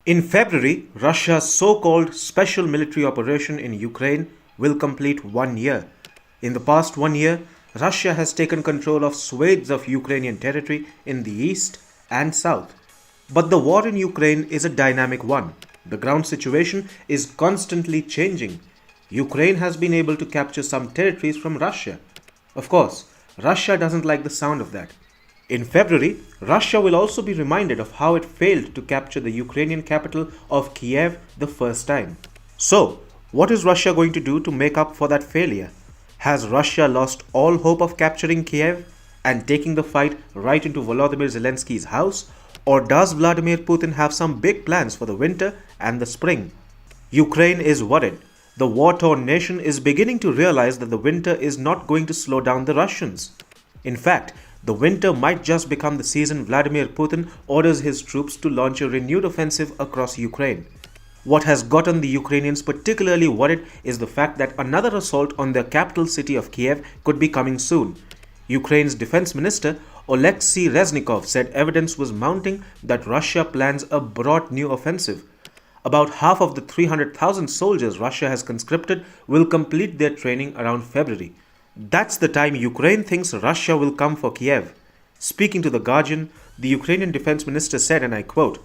In February, Russia's so-called special military operation in Ukraine will complete 1 year. In the past 1 year, Russia has taken control of swathes of Ukrainian territory in the east and south. But the war in Ukraine is a dynamic one. The ground situation is constantly changing. Ukraine has been able to capture some territories from Russia. Of course, Russia doesn't like the sound of that. In February, Russia will also be reminded of how it failed to capture the Ukrainian capital of Kyiv the first time. So, what is Russia going to do to make up for that failure? Has Russia lost all hope of capturing Kyiv and taking the fight right into Volodymyr Zelensky's house? Or does Vladimir Putin have some big plans for the winter and the spring? Ukraine is worried. The war-torn nation is beginning to realize that the winter is not going to slow down the Russians. In fact, the winter might just become the season Vladimir Putin orders his troops to launch a renewed offensive across Ukraine. What has gotten the Ukrainians particularly worried is the fact that another assault on their capital city of Kyiv could be coming soon. Ukraine's defense minister Oleksiy Reznikov said evidence was mounting that Russia plans a broad new offensive. About half of the 300,000 soldiers Russia has conscripted will complete their training around February. That's the time Ukraine thinks Russia will come for Kyiv. Speaking to The Guardian, the Ukrainian defense minister said, and I quote,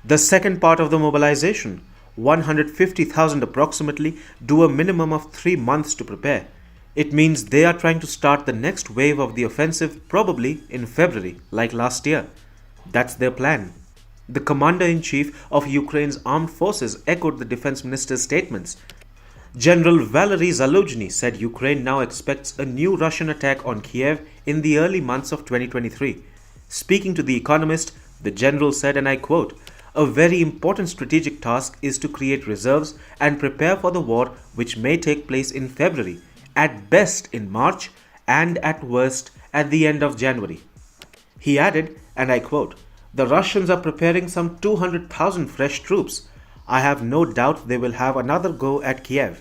"The second part of the mobilization, 150,000 approximately, do a minimum of 3 months to prepare. It means they are trying to start the next wave of the offensive probably in February, like last year. That's their plan." The commander-in-chief of Ukraine's armed forces echoed the defense minister's statements. General Valery Zaluzhny said Ukraine now expects a new Russian attack on Kyiv in the early months of 2023. Speaking to The Economist, the general said, and I quote, "A very important strategic task is to create reserves and prepare for the war which may take place in February, at best in March, and at worst at the end of January." He added, and I quote, "The Russians are preparing some 200,000 fresh troops. I have no doubt they will have another go at Kyiv."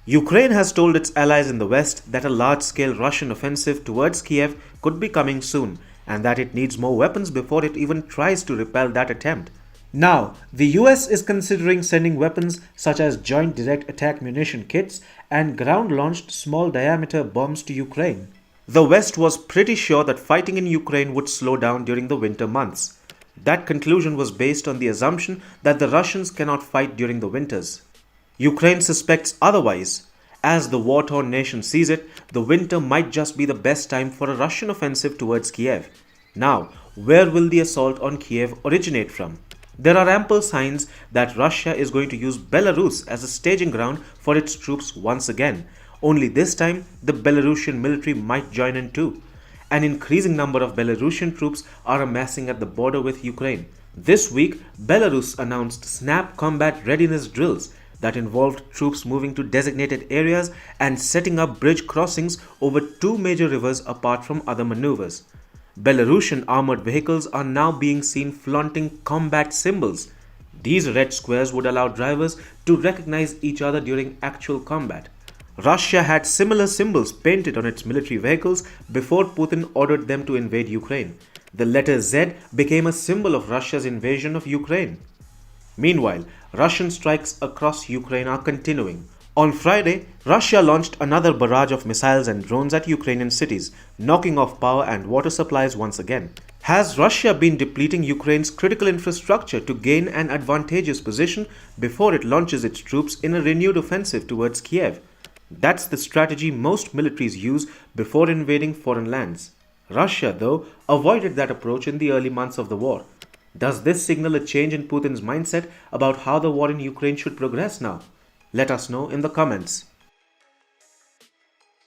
Ukraine has told its allies in the West that a large-scale Russian offensive towards Kyiv could be coming soon and that it needs more weapons before it even tries to repel that attempt. Now, the US is considering sending weapons such as joint direct attack munition kits and ground-launched small-diameter bombs to Ukraine. The West was pretty sure that fighting in Ukraine would slow down during the winter months. That conclusion was based on the assumption that the Russians cannot fight during the winters. Ukraine suspects otherwise. As the war-torn nation sees it, the winter might just be the best time for a Russian offensive towards Kyiv. Now, where will the assault on Kyiv originate from? There are ample signs that Russia is going to use Belarus as a staging ground for its troops once again. Only this time, the Belarusian military might join in too. An increasing number of Belarusian troops are amassing at the border with Ukraine. This week, Belarus announced snap combat readiness drills that involved troops moving to designated areas and setting up bridge crossings over 2 major rivers apart from other maneuvers. Belarusian armored vehicles are now being seen flaunting combat symbols. These red squares would allow drivers to recognize each other during actual combat. Russia had similar symbols painted on its military vehicles before Putin ordered them to invade Ukraine. The letter Z became a symbol of Russia's invasion of Ukraine. Meanwhile, Russian strikes across Ukraine are continuing. On Friday, Russia launched another barrage of missiles and drones at Ukrainian cities, knocking off power and water supplies once again. Has Russia been depleting Ukraine's critical infrastructure to gain an advantageous position before it launches its troops in a renewed offensive towards Kyiv? That's the strategy most militaries use before invading foreign lands. Russia, though, avoided that approach in the early months of the war. Does this signal a change in Putin's mindset about how the war in Ukraine should progress now? Let us know in the comments.